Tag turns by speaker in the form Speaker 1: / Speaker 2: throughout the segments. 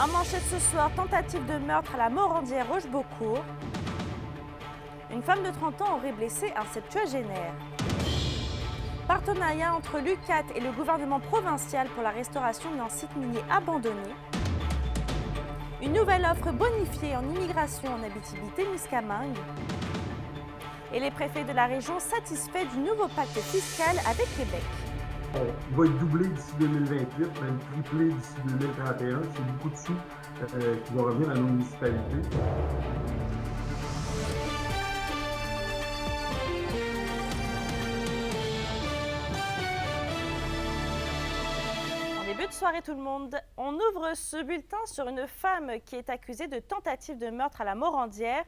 Speaker 1: En manchette ce soir, tentative de meurtre à la Morandière Rochebeaucourt. Une femme de 30 ans aurait blessé un septuagénaire. Partenariat entre l'UQAT et le gouvernement provincial pour la restauration d'un site minier abandonné. Une nouvelle offre bonifiée en immigration en Abitibi-Témiscamingue. Et les préfets de la région satisfaits du nouveau pacte fiscal avec Québec.
Speaker 2: Il va être doublé d'ici 2028, même triplé d'ici 2031. C'est beaucoup de sous qui vont revenir à nos municipalités.
Speaker 1: Bonne soirée tout le monde. On ouvre ce bulletin sur une femme qui est accusée de tentative de meurtre à la Morandière.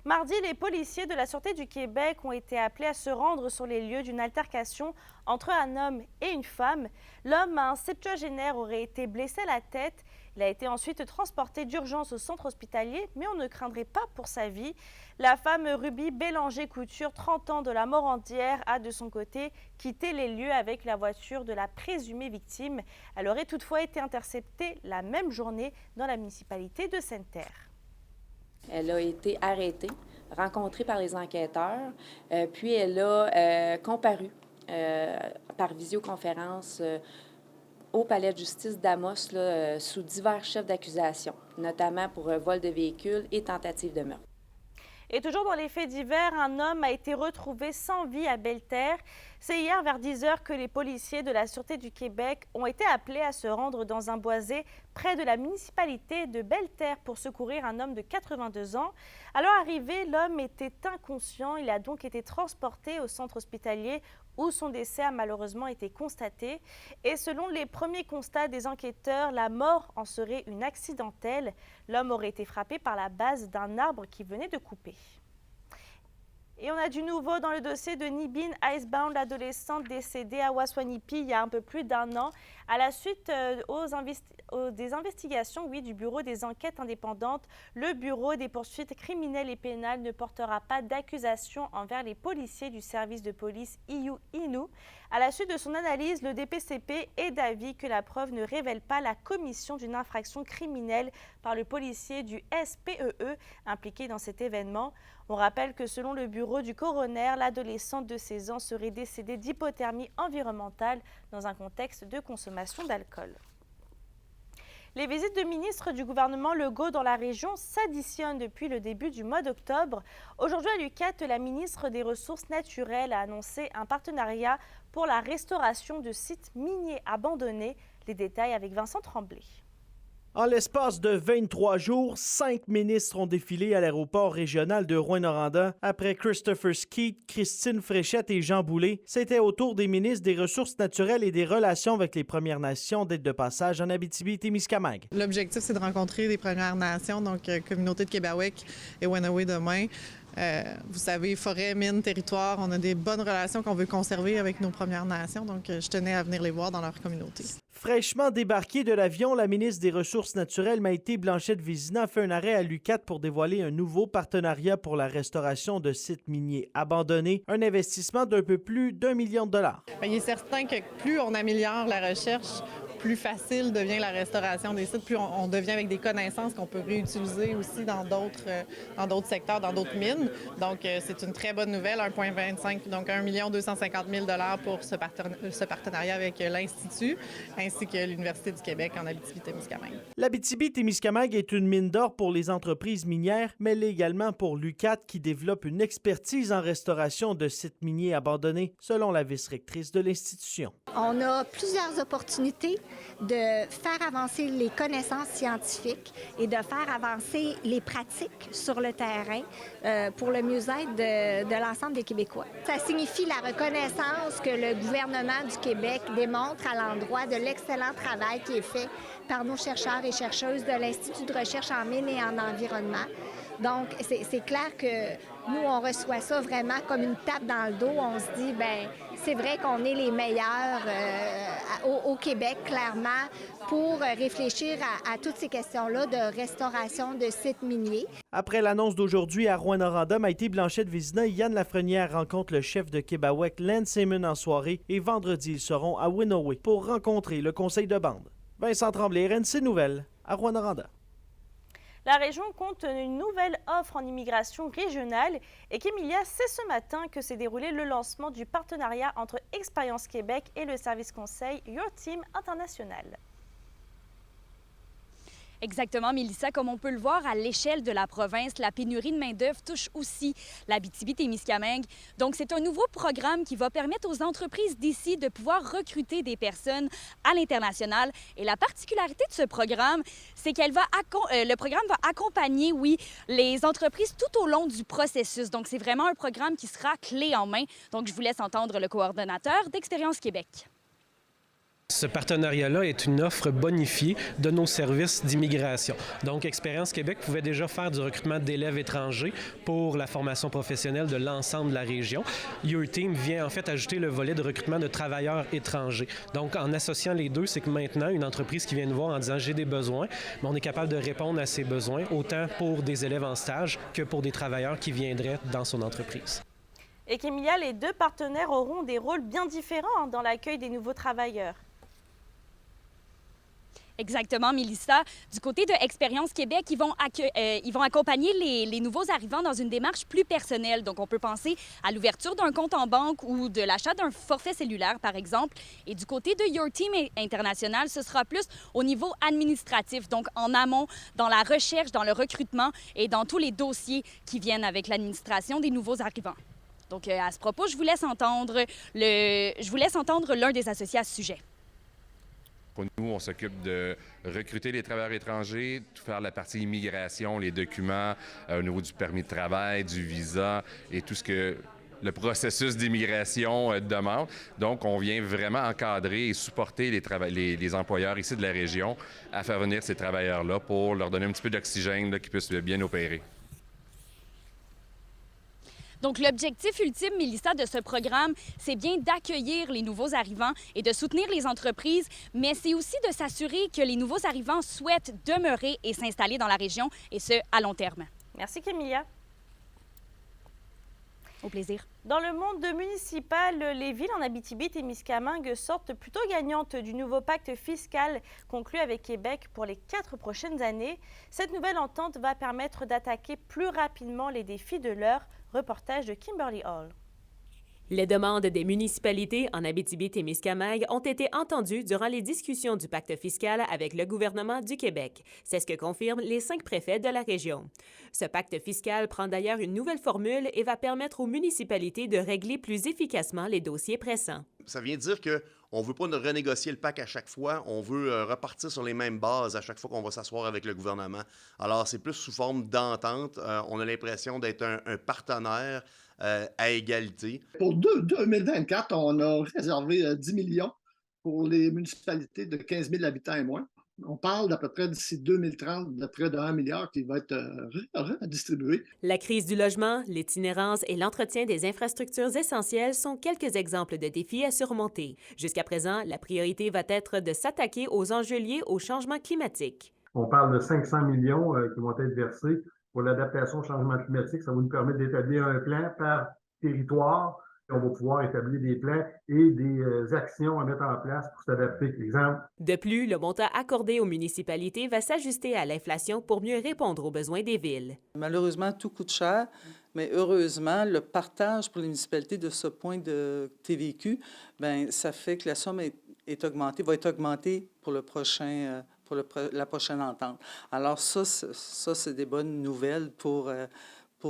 Speaker 1: Mardi, les policiers de la Sûreté du Québec ont été appelés à se rendre sur les lieux d'une altercation entre un homme et une femme. L'homme, un septuagénaire, aurait été blessé à la tête. Il a été ensuite transporté d'urgence au centre hospitalier, mais on ne craindrait pas pour sa vie. La femme Ruby Bélanger-Couture, 30 ans de la Morandière, a de son côté quitté les lieux avec la voiture de la présumée victime. Elle aurait toutefois été interceptée la même journée dans la municipalité de Sainte-Terre.
Speaker 3: Elle a été arrêtée, rencontrée par les enquêteurs, puis elle a comparu par visioconférence au palais de justice d'Amos sous divers chefs d'accusation, notamment pour vol de véhicule et tentative de meurtre.
Speaker 1: Et toujours dans les faits divers, un homme a été retrouvé sans vie à Belle-Terre. C'est hier vers 10h que les policiers de la Sûreté du Québec ont été appelés à se rendre dans un boisé près de la municipalité de Belle-Terre pour secourir un homme de 82 ans. À leur arrivée, l'homme était inconscient. Il a donc été transporté au centre hospitalier où son décès a malheureusement été constaté. Et selon les premiers constats des enquêteurs, la mort en serait une accidentelle. L'homme aurait été frappé par la base d'un arbre qui venait de couper. Et on a du nouveau dans le dossier de Nibin Icebound, l'adolescente décédée à Waswanipi il y a un peu plus d'un an. À la suite des investigations du Bureau des enquêtes indépendantes, le Bureau des poursuites criminelles et pénales ne portera pas d'accusation envers les policiers du service de police IU-INU. À la suite de son analyse, le DPCP est d'avis que la preuve ne révèle pas la commission d'une infraction criminelle par le policier du SPEE impliqué dans cet événement. On rappelle que selon le bureau du coroner, l'adolescente de 16 ans serait décédée d'hypothermie environnementale dans un contexte de consommation d'alcool. Les visites de ministres du gouvernement Legault dans la région s'additionnent depuis le début du mois d'octobre. Aujourd'hui à l'UQAT, la ministre des Ressources naturelles a annoncé un partenariat pour la restauration de sites miniers abandonnés. Les détails avec Vincent Tremblay.
Speaker 4: En l'espace de 23 jours, 5 ministres ont défilé à l'aéroport régional de Rouyn-Noranda. Après Christopher Skeet, Christine Fréchette et Jean Boulet, c'était au tour des ministres des Ressources naturelles et des Relations avec les Premières Nations d'être de passage en Abitibi-Témiscamingue.
Speaker 5: L'objectif, c'est de rencontrer les Premières Nations, donc communauté de Québécois et Wenawee demain. Vous savez, forêt, mine, territoire, on a des bonnes relations qu'on veut conserver avec nos Premières Nations, donc je tenais à venir les voir dans leur communauté.
Speaker 4: Fraîchement débarquée de l'avion, la ministre des Ressources naturelles, Maïté Blanchette-Vézina, a fait un arrêt à l'UQAT pour dévoiler un nouveau partenariat pour la restauration de sites miniers abandonnés, un investissement d'un peu plus d'1 million de dollars.
Speaker 5: Il est certain que plus on améliore la recherche, plus facile devient la restauration des sites, plus on devient avec des connaissances qu'on peut réutiliser aussi dans d'autres secteurs, dans d'autres mines. Donc, c'est une très bonne nouvelle, 1,25, donc 1 250 000 $ pour ce partenariat avec l'Institut, ainsi que l'Université du Québec en Abitibi-Témiscamingue.
Speaker 4: L'Abitibi-Témiscamingue est une mine d'or pour les entreprises minières, mais elle l'est également pour l'UQAT qui développe une expertise en restauration de sites miniers abandonnés, selon la vice-rectrice de l'institution.
Speaker 6: On a plusieurs opportunités de faire avancer les connaissances scientifiques et de faire avancer les pratiques sur le terrain pour le mieux-être de l'ensemble des Québécois. Ça signifie la reconnaissance que le gouvernement du Québec démontre à l'endroit de l'excellent travail qui est fait par nos chercheurs et chercheuses de l'Institut de recherche en mines et en environnement. Donc, c'est clair que nous, on reçoit ça vraiment comme une tape dans le dos. On se dit, bien, c'est vrai qu'on est les meilleurs au Québec, clairement, pour réfléchir à toutes ces questions-là de restauration de sites miniers.
Speaker 4: Après l'annonce d'aujourd'hui à Rouyn-Noranda, Maïté Blanchette-Vézina et Yann Lafrenière rencontrent le chef de Québec, Len Seaman, en soirée, et vendredi, ils seront à Wenawee pour rencontrer le conseil de bande. Vincent Tremblay, RNC Nouvelles, à Rouyn-Noranda.
Speaker 1: La région compte une nouvelle offre en immigration régionale et qu'Emilia, c'est ce matin que s'est déroulé le lancement du partenariat entre Expérience Québec et le service conseil Your Team International.
Speaker 7: Exactement, Mélissa. Comme on peut le voir à l'échelle de la province, la pénurie de main-d'œuvre touche aussi l'Abitibi-Témiscamingue. Donc, c'est un nouveau programme qui va permettre aux entreprises d'ici de pouvoir recruter des personnes à l'international. Et la particularité de ce programme, c'est le programme va accompagner, oui, les entreprises tout au long du processus. Donc, c'est vraiment un programme qui sera clé en main. Donc, je vous laisse entendre le coordonnateur d'Expérience Québec.
Speaker 8: Ce partenariat-là est une offre bonifiée de nos services d'immigration. Donc, Expérience Québec pouvait déjà faire du recrutement d'élèves étrangers pour la formation professionnelle de l'ensemble de la région. Your Team vient en fait ajouter le volet de recrutement de travailleurs étrangers. Donc, en associant les deux, c'est que maintenant, une entreprise qui vient nous voir en disant « j'ai des besoins », mais on est capable de répondre à ces besoins, autant pour des élèves en stage que pour des travailleurs qui viendraient dans son entreprise.
Speaker 1: Et qu'Emilia, les deux partenaires auront des rôles bien différents dans l'accueil des nouveaux travailleurs.
Speaker 7: Exactement, Mélissa. Du côté de Expérience Québec, ils vont accompagner les nouveaux arrivants dans une démarche plus personnelle. Donc, on peut penser à l'ouverture d'un compte en banque ou de l'achat d'un forfait cellulaire, par exemple. Et du côté de Your Team International, ce sera plus au niveau administratif, donc en amont, dans la recherche, dans le recrutement et dans tous les dossiers qui viennent avec l'administration des nouveaux arrivants. Donc, à ce propos, je vous laisse entendre l'un des associés à ce sujet.
Speaker 9: Pour nous, on s'occupe de recruter les travailleurs étrangers, tout faire la partie immigration, les documents au niveau du permis de travail, du visa et tout ce que le processus d'immigration demande. Donc, on vient vraiment encadrer et supporter les employeurs ici de la région à faire venir ces travailleurs-là pour leur donner un petit peu d'oxygène qu'ils puissent bien opérer.
Speaker 7: Donc, l'objectif ultime, Mélissa, de ce programme, c'est bien d'accueillir les nouveaux arrivants et de soutenir les entreprises, mais c'est aussi de s'assurer que les nouveaux arrivants souhaitent demeurer et s'installer dans la région, et ce, à long terme.
Speaker 1: Merci, Kémilia.
Speaker 7: Au plaisir.
Speaker 1: Dans le monde municipal, les villes en Abitibi-Témiscamingue sortent plutôt gagnantes du nouveau pacte fiscal conclu avec Québec pour les 4 prochaines années. Cette nouvelle entente va permettre d'attaquer plus rapidement les défis de l'heure. Reportage de Kimberly Hall.
Speaker 10: Les demandes des municipalités en Abitibi-Témiscamingue ont été entendues durant les discussions du pacte fiscal avec le gouvernement du Québec. C'est ce que confirment les 5 préfets de la région. Ce pacte fiscal prend d'ailleurs une nouvelle formule et va permettre aux municipalités de régler plus efficacement les dossiers pressants.
Speaker 11: Ça vient dire qu'on ne veut pas renégocier le pacte à chaque fois, on veut repartir sur les mêmes bases à chaque fois qu'on va s'asseoir avec le gouvernement. Alors, c'est plus sous forme d'entente. On a l'impression d'être un partenaire à égalité.
Speaker 12: Pour 2024, on a réservé 10 millions pour les municipalités de 15 000 habitants et moins. On parle d'à peu près d'ici 2030 de près de 1 milliard qui va être redistribué.
Speaker 10: La crise du logement, l'itinérance et l'entretien des infrastructures essentielles sont quelques exemples de défis à surmonter. Jusqu'à présent, la priorité va être de s'attaquer aux enjeux liés au changement climatique.
Speaker 2: On parle de 500 millions qui vont être versés pour l'adaptation au changement climatique. Ça va nous permettre d'établir un plan par territoire. On va pouvoir établir des plans et des actions à mettre en place pour s'adapter. Exemple.
Speaker 10: De plus, le montant accordé aux municipalités va s'ajuster à l'inflation pour mieux répondre aux besoins des villes.
Speaker 13: Malheureusement, tout coûte cher, mais heureusement, le partage pour les municipalités de ce point de TVQ, bien, ça fait que la somme va être augmentée pour le prochain. La prochaine entente. Alors ça, c'est des bonnes nouvelles pour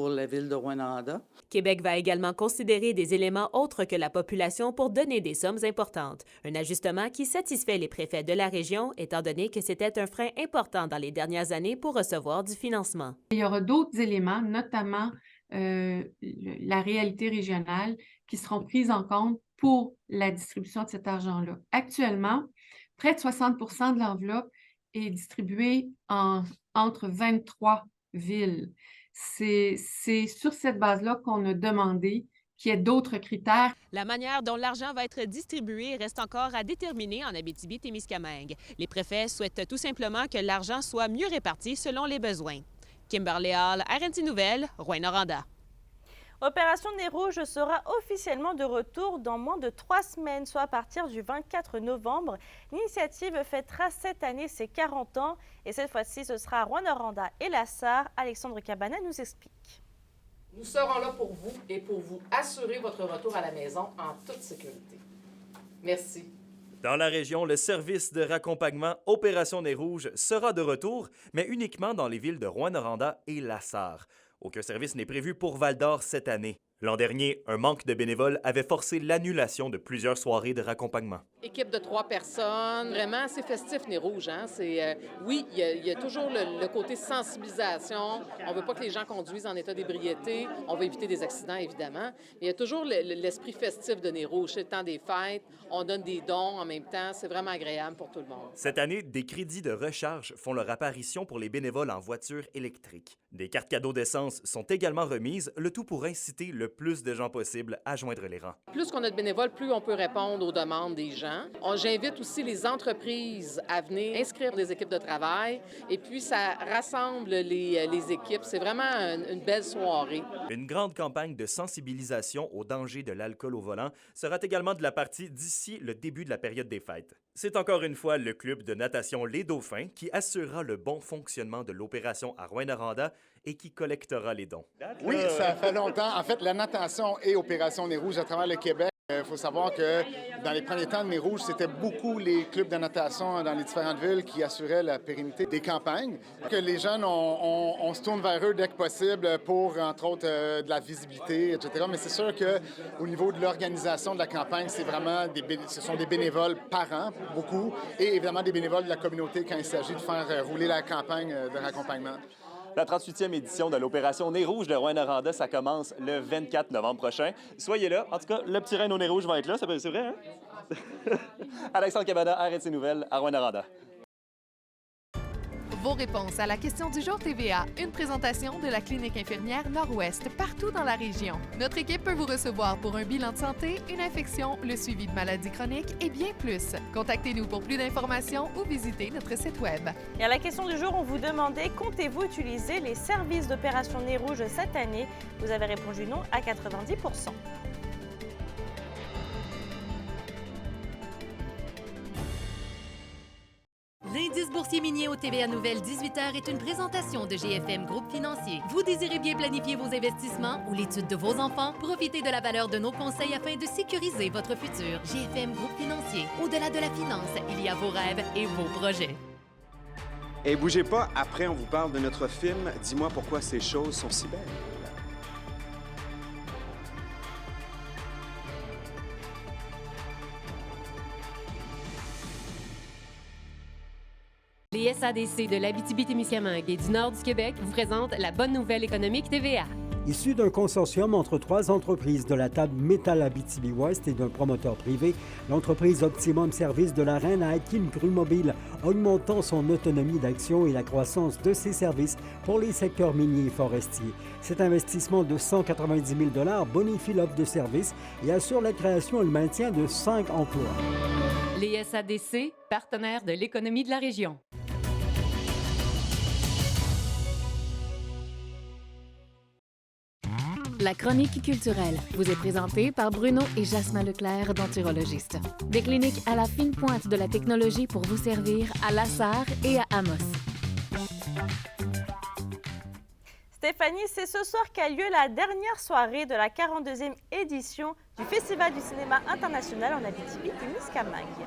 Speaker 13: la ville de Rouyn-Noranda.
Speaker 10: Québec va également considérer des éléments autres que la population pour donner des sommes importantes. Un ajustement qui satisfait les préfets de la région, étant donné que c'était un frein important dans les dernières années pour recevoir du financement.
Speaker 14: Il y aura d'autres éléments, notamment la réalité régionale, qui seront prises en compte pour la distribution de cet argent-là. Actuellement, près de 60 % de l'enveloppe est distribué entre 23 villes. C'est sur cette base-là qu'on a demandé qu'il y ait d'autres critères.
Speaker 15: La manière dont l'argent va être distribué reste encore à déterminer en Abitibi-Témiscamingue. Les préfets souhaitent tout simplement que l'argent soit mieux réparti selon les besoins. Kimberly Hall, RNC Nouvelles, Rouyn-Noranda.
Speaker 1: Opération Nez Rouge sera officiellement de retour dans moins de 3 semaines, soit à partir du 24 novembre. L'initiative fêtera cette année ses 40 ans et cette fois-ci, ce sera à Rouyn-Noranda et la Sarre. Alexandre Cabana nous explique.
Speaker 16: Nous serons là pour vous et pour vous assurer votre retour à la maison en toute sécurité. Merci.
Speaker 17: Dans la région, le service de raccompagnement Opération Nez Rouge sera de retour, mais uniquement dans les villes de Rouyn-Noranda et la Sarre. Aucun service n'est prévu pour Val-d'Or cette année. L'an dernier, un manque de bénévoles avait forcé l'annulation de plusieurs soirées de raccompagnement.
Speaker 16: Équipe de 3 personnes, vraiment c'est festif Nez Rouge. Hein? Oui, il y a toujours le côté sensibilisation. On ne veut pas que les gens conduisent en état d'ébriété. On veut éviter des accidents, évidemment. Mais il y a toujours l'esprit festif de Nez Rouge. C'est le temps des fêtes, on donne des dons en même temps. C'est vraiment agréable pour tout le monde.
Speaker 17: Cette année, des crédits de recharge font leur apparition pour les bénévoles en voiture électrique. Des cartes cadeaux d'essence sont également remises, le tout pour inciter le plus de gens possible à joindre les rangs.
Speaker 16: Plus qu'on a de bénévoles, plus on peut répondre aux demandes des gens. J'invite aussi les entreprises à venir inscrire des équipes de travail et puis ça rassemble les équipes. C'est vraiment une belle soirée.
Speaker 17: Une grande campagne de sensibilisation au danger de l'alcool au volant sera également de la partie d'ici le début de la période des fêtes. C'est encore une fois le club de natation Les Dauphins qui assurera le bon fonctionnement de l'opération à Rouyn-Noranda et qui collectera les dons.
Speaker 18: Oui, ça fait longtemps. En fait, la natation et Opération Nez Rouge à travers le Québec. Il faut savoir que dans les premiers temps de Nez Rouge, c'était beaucoup les clubs de natation dans les différentes villes qui assuraient la pérennité des campagnes. Que les jeunes, on se tourne vers eux dès que possible pour, entre autres, de la visibilité, etc. Mais c'est sûr qu'au niveau de l'organisation de la campagne, c'est vraiment ce sont des bénévoles par an, beaucoup, et évidemment des bénévoles de la communauté quand il s'agit de faire rouler la campagne de raccompagnement.
Speaker 17: La 38e édition de l'Opération Nez Rouge de Rouyn-Noranda, ça commence le 24 novembre prochain. Soyez là. En tout cas, le petit reine au Nez Rouge va être là. C'est vrai, hein? Alexandre Cabana, RDC Nouvelles, à Rouyn-Noranda.
Speaker 19: Vos réponses à la question du jour TVA, une présentation de la clinique infirmière Nord-Ouest partout dans la région. Notre équipe peut vous recevoir pour un bilan de santé, une infection, le suivi de maladies chroniques et bien plus. Contactez-nous pour plus d'informations ou visitez notre site web.
Speaker 1: Et à la question du jour, on vous demandait, comptez-vous utiliser les services d'Opération Nez Rouge cette année? Vous avez répondu non à 90%.
Speaker 20: L'indice boursier minier au TVA Nouvelle 18h est une présentation de GFM Groupe Financier. Vous désirez bien planifier vos investissements ou l'étude de vos enfants? Profitez de la valeur de nos conseils afin de sécuriser votre futur. GFM Groupe Financier. Au-delà de la finance, il y a vos rêves et vos projets.
Speaker 21: Et bougez pas, après on vous parle de notre film « Dis-moi pourquoi ces choses sont si belles ».
Speaker 10: Les SADC de l'Abitibi-Témiscamingue et du nord du Québec vous présentent la bonne nouvelle économique TVA.
Speaker 22: Issu d'un consortium entre 3 entreprises de la table Métal Abitibi-Ouest et d'un promoteur privé, l'entreprise Optimum Service de la Reine a acquis une crue mobile, augmentant son autonomie d'action et la croissance de ses services pour les secteurs miniers et forestiers. Cet investissement de 190 000 bonifie l'offre de services et assure la création et le maintien de 5 emplois.
Speaker 10: Les SADC, partenaires de l'économie de la région.
Speaker 23: La chronique culturelle vous est présentée par Bruno et Jasmin Leclerc, denturologistes. Des cliniques à la fine pointe de la technologie pour vous servir à La Sarre et à Amos.
Speaker 1: Stéphanie, c'est ce soir qu'a lieu la dernière soirée de la 42e édition du Festival du cinéma international en Abitibi-Témiscamingue.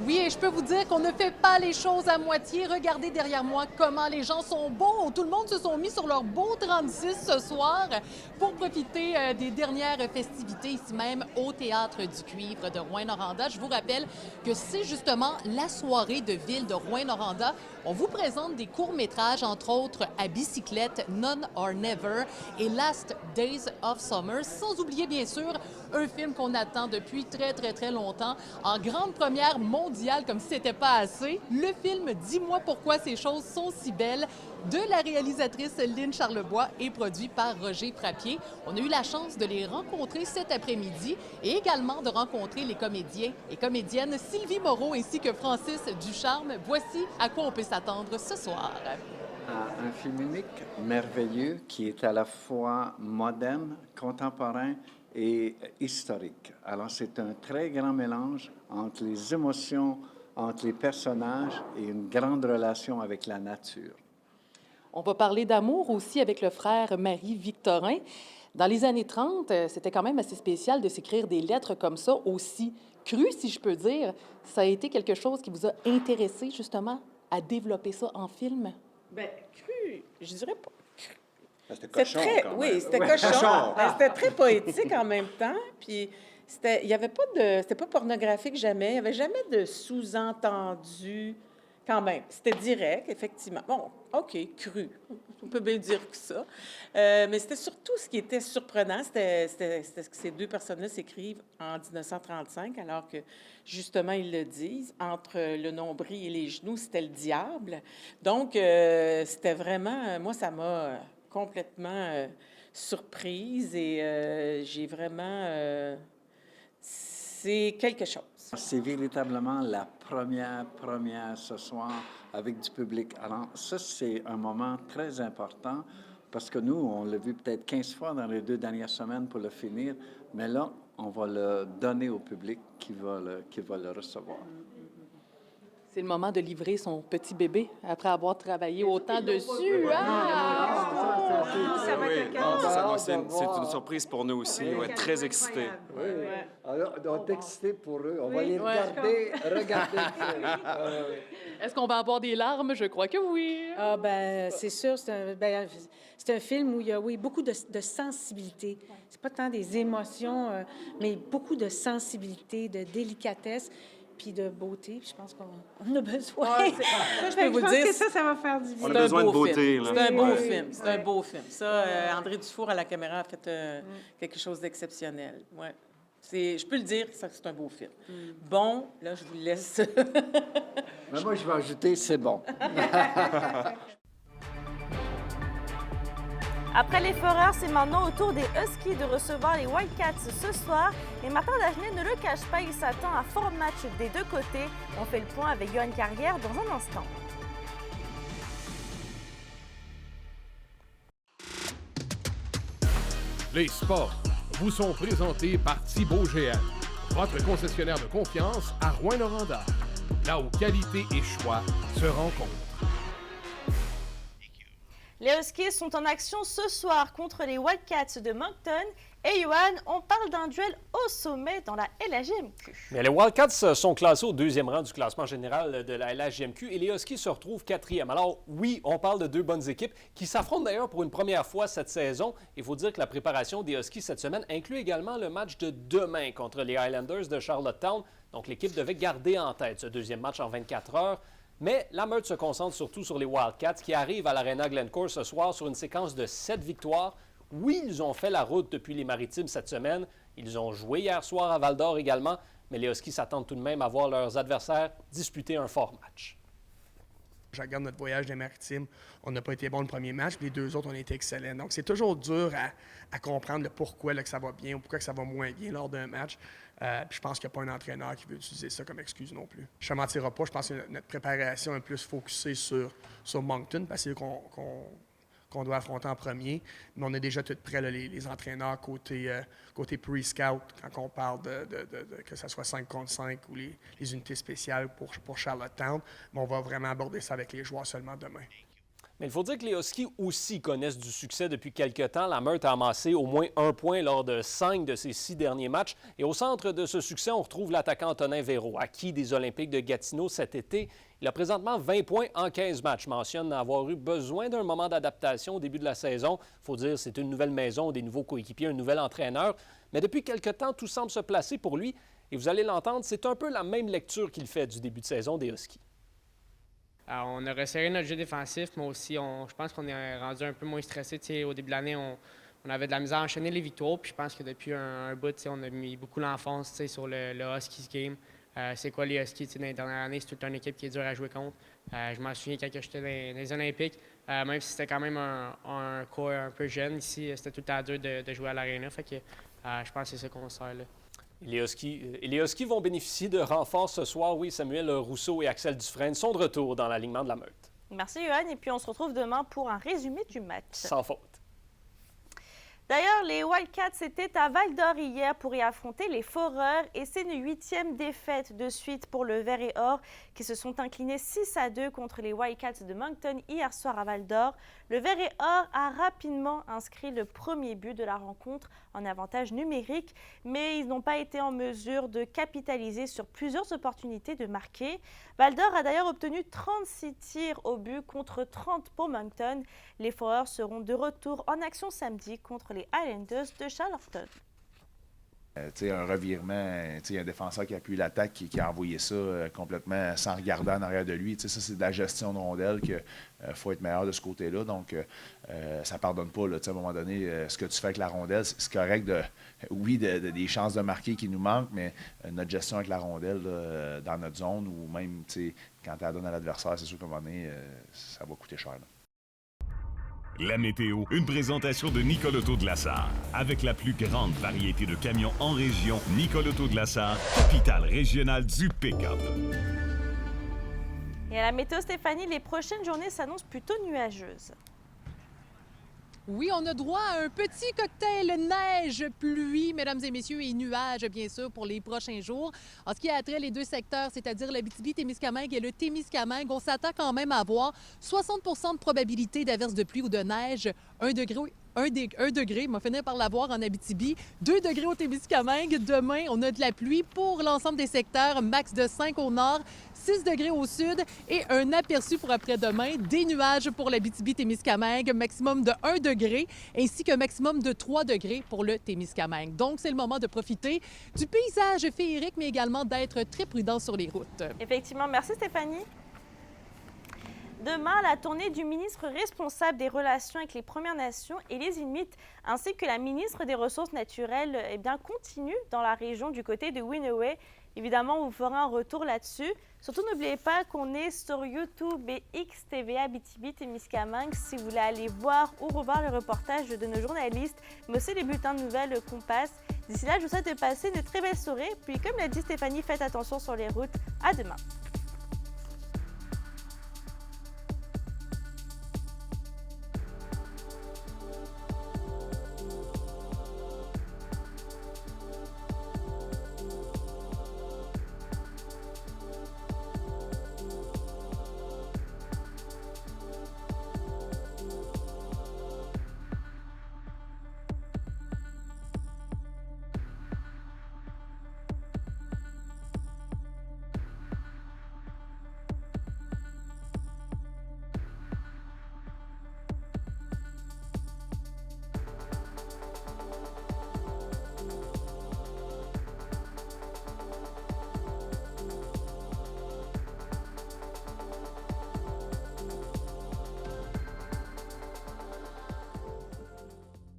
Speaker 24: Oui, et je peux vous dire qu'on ne fait pas les choses à moitié. Regardez derrière moi comment les gens sont beaux. Tout le monde se sont mis sur leur beau 36 ce soir pour profiter des dernières festivités ici même au Théâtre du Cuivre de Rouyn-Noranda. Je vous rappelle que c'est justement la soirée de ville de Rouyn-Noranda. On vous présente des courts-métrages, entre autres à bicyclette, None or Never et Last Days of Summer, sans oublier bien sûr un film qu'on attend depuis très longtemps. En grande première mondiale mondial comme si c'était pas assez. Le film Dis-moi pourquoi ces choses sont si belles de la réalisatrice Lynn Charlebois et produit par Roger Frappier. On a eu la chance de les rencontrer cet après-midi et également de rencontrer les comédiens et comédiennes Sylvie Moreau ainsi que Francis Ducharme. Voici à quoi on peut s'attendre ce soir.
Speaker 3: Un film unique, merveilleux, qui est à la fois moderne, contemporain et historique. Alors, c'est un très grand mélange entre les émotions, entre les personnages et une grande relation avec la nature.
Speaker 24: On va parler d'amour aussi avec le frère Marie-Victorin. Dans les années 30, c'était quand même assez spécial de s'écrire des lettres comme ça, aussi crues, si je peux dire. Ça a été quelque chose qui vous a intéressé, justement, à développer ça en film?
Speaker 4: Bien, cru, je dirais pas.
Speaker 3: C'était cochon,
Speaker 4: très,
Speaker 3: quand même.
Speaker 4: oui, c'était
Speaker 3: Ouais.
Speaker 4: cochon. Ben, c'était très poétique en même temps. Puis, il y avait pas de... C'était pas pornographique jamais. Il n'y avait jamais de sous-entendu quand même. C'était direct, effectivement. Bon, OK, cru. On peut bien dire que ça. Mais c'était surtout ce qui était surprenant, c'était que ces deux personnes-là s'écrivent en 1935, alors que, justement, ils le disent, entre le nombril et les genoux, c'était le diable. Donc, c'était vraiment... moi, ça m'a complètement surprise et j'ai vraiment... c'est quelque chose.
Speaker 3: C'est véritablement la première ce soir avec du public. Alors, ça, c'est un moment très important parce que nous, on l'a vu peut-être 15 fois dans les 2 dernières semaines pour le finir, mais là, on va le donner au public qui va le recevoir.
Speaker 24: C'est le moment de livrer son petit bébé après avoir travaillé autant dessus. Ah!
Speaker 5: C'est une surprise pour nous aussi. On est très excités.
Speaker 3: Oui. Alors, on est excités pour eux. On va les regarder le film.
Speaker 24: Est-ce qu'on va avoir des larmes? Je crois que oui.
Speaker 4: Ah, ben c'est sûr. C'est un film où il y a, oui, beaucoup de sensibilité. C'est pas tant des émotions, mais beaucoup de sensibilité, de délicatesse, puis de beauté. Puis je pense qu'on a besoin.
Speaker 24: Ouais,
Speaker 4: je peux vous dire que ça va faire du bien.
Speaker 5: On a besoin de beauté.
Speaker 4: C'est un beau film. C'est un beau film. Ça, André Dufour à la caméra a fait quelque chose d'exceptionnel. Ouais. Je peux le dire, c'est un beau film. Bon, là, je vous laisse.
Speaker 3: Mais moi, je vais ajouter, c'est bon.
Speaker 1: Après les Foreurs, c'est maintenant au tour des Huskies de recevoir les Wildcats ce soir. Et Martin Dagenet ne le cache pas, il s'attend à un fort match des deux côtés. On fait le point avec Johan Carrière dans un instant.
Speaker 6: Les sports vous sont présentés par Thibaut GM, votre concessionnaire de confiance à Rouyn-Noranda, là où qualité et choix se rencontrent.
Speaker 1: Les Huskies sont en action ce soir contre les Wildcats de Moncton. Et Johan, on parle d'un duel au sommet dans la LHJMQ.
Speaker 25: Mais les Wildcats sont classés au 2e rang du classement général de la LHJMQ et les Huskies se retrouvent 4e. Alors oui, on parle de 2 bonnes équipes qui s'affrontent d'ailleurs pour une première fois cette saison. Il faut dire que la préparation des Huskies cette semaine inclut également le match de demain contre les Highlanders de Charlottetown. Donc l'équipe devait garder en tête ce 2e match en 24 heures. Mais la meute se concentre surtout sur les Wildcats qui arrivent à l'Arena Glencore ce soir sur une séquence de 7 victoires. Oui, ils ont fait la route depuis les Maritimes cette semaine. Ils ont joué hier soir à Val-d'Or également, mais les Huskies s'attendent tout de même à voir leurs adversaires disputer un fort match.
Speaker 26: Je regarde notre voyage des Maritimes, on n'a pas été bon le premier match, puis les 2 autres, on a été excellents. Donc, c'est toujours dur à comprendre le pourquoi là, que ça va bien ou pourquoi que ça va moins bien lors d'un match. Puis je pense qu'il n'y a pas un entraîneur qui veut utiliser ça comme excuse non plus. Je ne mentirai pas, je pense que notre préparation est plus focusée sur Moncton, parce que c'est qu'on doit affronter en premier. Mais on a déjà tout prêt, là, les entraîneurs côté pre-scout, quand on parle que ce soit 5 contre 5 ou les unités spéciales pour Charlottetown. Mais on va vraiment aborder ça avec les joueurs seulement demain.
Speaker 25: Mais il faut dire que les Huskies aussi connaissent du succès depuis quelques temps. La meute a amassé au moins 1 point lors de 5 de ses 6 derniers matchs. Et au centre de ce succès, on retrouve l'attaquant Antonin Véro, acquis des Olympiques de Gatineau cet été. Il a présentement 20 points en 15 matchs. Mentionne avoir eu besoin d'un moment d'adaptation au début de la saison. Il faut dire que c'est une nouvelle maison, des nouveaux coéquipiers, un nouvel entraîneur. Mais depuis quelques temps, tout semble se placer pour lui. Et vous allez l'entendre, c'est un peu la même lecture qu'il fait du début de saison des Huskies.
Speaker 27: Alors, on a resserré notre jeu défensif, mais aussi, je pense qu'on est rendu un peu moins stressé. T'sais, au début de l'année, on avait de la misère à enchaîner les victoires. Puis je pense que depuis un bout, on a mis beaucoup l'enfance sur le Huskies game. c'est quoi les Huskies. Dans les dernières années, c'est toute une équipe qui est dure à jouer contre. Je m'en souviens quand j'étais dans les Olympiques, même si c'était quand même un corps un peu jeune ici, c'était tout le temps dur de jouer à l'Arena. Fait que je pense que c'est ça qu'on sert là.
Speaker 25: Les Huskies vont bénéficier de renforts ce soir. Oui, Samuel Rousseau et Axel Dufresne sont de retour dans l'alignement de la Meute.
Speaker 1: Merci, Johan. Et puis, on se retrouve demain pour un résumé du match.
Speaker 25: Sans faute.
Speaker 1: D'ailleurs, les Wildcats étaient à Val-d'Or hier pour y affronter les Foreurs et c'est une 8e défaite de suite pour le Vert et Or qui se sont inclinés 6-2 contre les Wildcats de Moncton hier soir à Val-d'Or. Le Vert et Or a rapidement inscrit le premier but de la rencontre en avantage numérique, mais ils n'ont pas été en mesure de capitaliser sur plusieurs opportunités de marquer. Val-d'Or a d'ailleurs obtenu 36 tirs au but contre 30 pour Moncton. Les Foreurs seront de retour en action samedi contre les Highlanders de Charlottetown.
Speaker 2: Un revirement, un défenseur qui appuie l'attaque, qui a envoyé ça complètement sans regarder en arrière de lui. Ça, c'est de la gestion de rondelle qu'il faut être meilleur de ce côté-là. Donc, ça ne pardonne pas. Là, à un moment donné, ce que tu fais avec la rondelle, c'est correct, des chances de marquer qui nous manquent, mais notre gestion avec la rondelle là, dans notre zone ou même quand tu la donnes à l'adversaire, c'est sûr qu'à un moment donné, ça va coûter cher. Là.
Speaker 7: La météo, une présentation de Nicole Auto de la Sarre. Avec la plus grande variété de camions en région, Nicole Auto de la Sarre, capitale régionale du pick-up.
Speaker 1: Et à la météo, Stéphanie, les prochaines journées s'annoncent plutôt nuageuses.
Speaker 24: Oui, on a droit à un petit cocktail neige-pluie, mesdames et messieurs, et nuages, bien sûr, pour les prochains jours. En ce qui a trait les deux secteurs, c'est-à-dire l'Abitibi-Témiscamingue et le Témiscamingue, on s'attend quand même à avoir 60 de probabilité d'averse de pluie ou de neige, 1 degré, on va finir par l'avoir en Abitibi, 2 degrés au Témiscamingue. Demain, on a de la pluie pour l'ensemble des secteurs, max de 5 au nord, 6 degrés au sud et un aperçu pour après-demain, des nuages pour l'Abitibi-Témiscamingue, maximum de 1 degré, ainsi qu'un maximum de 3 degrés pour le Témiscamingue. Donc, c'est le moment de profiter du paysage féerique, mais également d'être très prudent sur les routes.
Speaker 1: Effectivement. Merci, Stéphanie. Demain, la tournée du ministre responsable des relations avec les Premières Nations et les Inuits, ainsi que la ministre des Ressources naturelles, continue dans la région du côté de Winaway. Évidemment, on vous fera un retour là-dessus. Surtout, n'oubliez pas qu'on est sur YouTube et XTV Abitibi-Témiscamingue si vous voulez aller voir ou revoir le reportage de nos journalistes, mais aussi les bulletins de nouvelles qu'on passe. D'ici là, je vous souhaite de passer une très belle soirée. Puis, comme l'a dit Stéphanie, faites attention sur les routes. À demain.